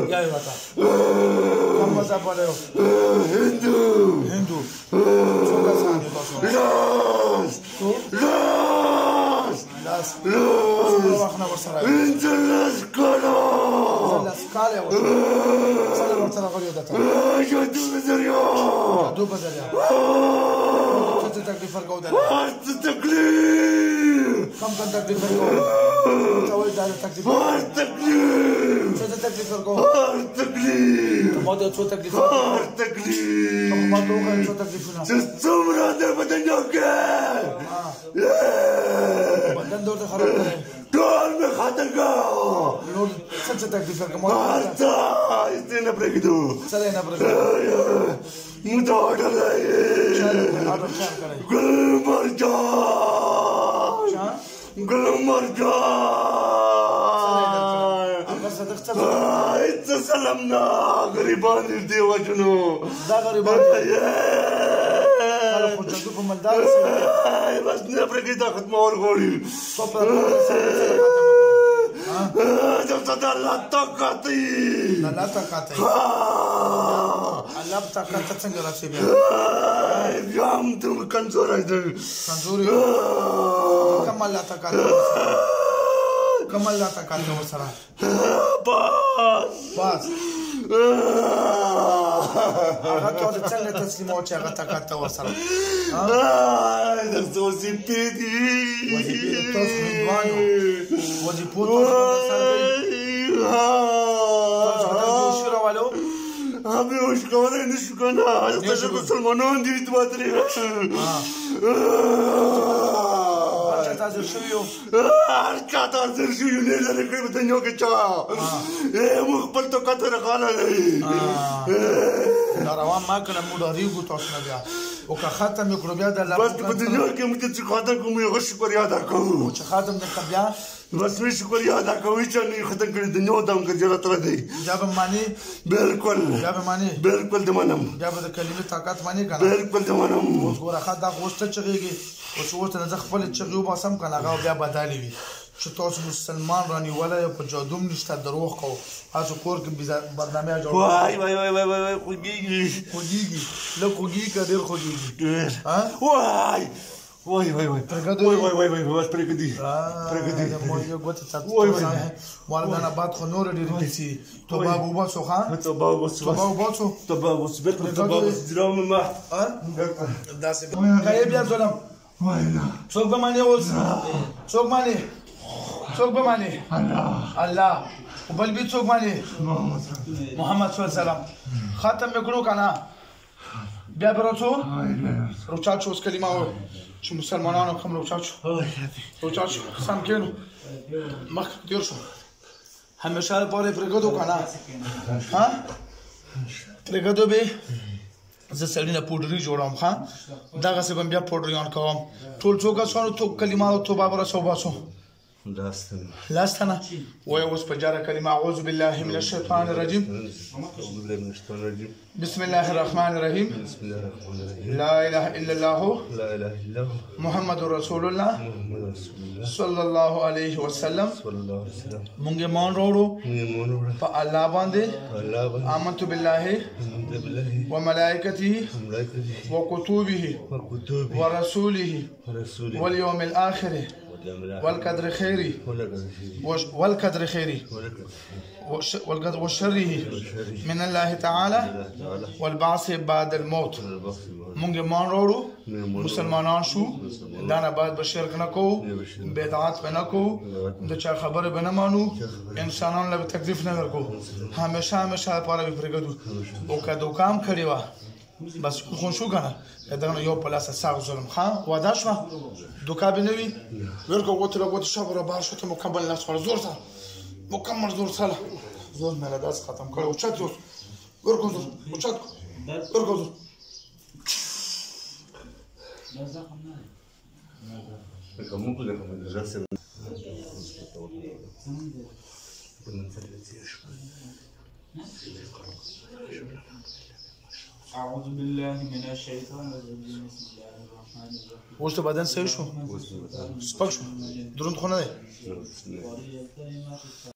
क्या हुआ था? कम मजा पड़े हो? हिंदू हिंदू छोटा सा आने पास तो लास वाखना बरसरा लास काले सला बरसरा करियो था जो दो बजरिया तो तकलीफ फर्क होता है कम कर तकलीफ फर्क चावल ज्यादा तकलीफ छोटा तकलीफ फर्क तो बहुत अच्छा तकलीफ तो बहुत होगा छोटा तकलीफ ना तुमरा दर बदन जो के बदन दौड़ खराब करे डोल में खातर का नूर सबसे तकलीफ फर्क मौत इसने न प्रगिदो चले ना प्रगिदो मुझे ऑर्डर है गुलमर्जा सलामना गरीबान देवा जुनो गरीबान बस ने प्रगिदा खत्म और गोली जब तक अल्लाह तकाती अल्लाह तकाती संग रखे हम तुम कमजोर है कमजोर कमल अल्लाह तकाती वो सरा बस आगा तो चलने तस्लीम हो जाएगा तकाता वो सरा दस्तोसी पीदी वजी पुतो हमें उसका वाले निष्काना जैसे मुसलमानों दी बात रही ताज़र शुरू क्या ताज़र शुरू नहीं लगे कोई बताइयो कि चा ये मुख्बल तो कतर खाना नहीं नरवान माँ का मुड़ारी को तो असना गया वो का ख़ातम मिक्रोबिया दला बस बताइयो कि मुझे चिकाता को मैं खुश करिया था कहूँ मुझे ख़ातम ने कब्या बस मैं शुक्रिया अदा करूँ चलनी खत्म कर दुनिया दाम कर जरा तरह दे जब मानी बिल्कुल दमानम जब कलीमे ताकत मानी का बिल्कुल दमानम उसको रखा था गोश्त चढ़ेगी उस वक्त नज़र पले चढ़ियो बासम का लगा बिया बदाली भी शतोस मुसलमान रानी वाला या पजादुम निष्ठा दरोह को आज कोर के बरनामे आज वाई लो खुगी का दिल खुगी हाँ वाई बस प्रगति मोयो गोते चाट वाला बात को नोर डी सी तो बाबू बसो खां तो बाबू बसो बिल्कुल तो बाबू जराम में दासे काये बिया जोलम वाइना चोक बमाने ओल चोक बमाने अल्लाह बल भी चोक माने मोहम्मद सल्लल्लाहु अलैहि वसल्लम खातम में करो काना बिया बरोचो रोचाचो उस कलिमा हो شو مسلمانانو كم روچاچو سم كينو مخ دير شو هميشه باره پرگدو کنه ها پرگدو به زه سړینه پودری جوړم ها دغه څه بیا پودریان کوم ټول څوک سونو تو کلمات تو بابر سو باسو لاستنا ويا وس بجاره كلمه اعوذ بالله من الشيطان الرجيم بسم الله الرحمن الرحيم لا اله الا الله محمد رسول الله صلى الله عليه وسلم مونږه مان وروړو په الله باندې آمنت بالله وملائكته وكتبه ورسوله واليوم الاخر والقدر خيري وشره من الله تعالى والبعث بعد الموت مونږ مان وروړو مسلمانان شو دانا بعد بشرک نه کو بدعات نه کو د چا خبره به نه مانو انسانان له تکلیف نه ورکو همیشه پاره پرګدو او کدو کام کړی و بس خو شو کنه دا یو په لاس ساغ ظلم خان ودا شو دوکا بنوي ورکو وته شبره بار شو ته مکمل لاس ور زور سره مکمل زور سره زور مله داس ختم کړو چت زور ورکو زور چت ورکو زور كم كده كمان دراسة أعوذ بالله من الشيطان الرجيم بسم الله الرحمن اوس ته بدن صحیح شو سپک شو دروند خو نه دی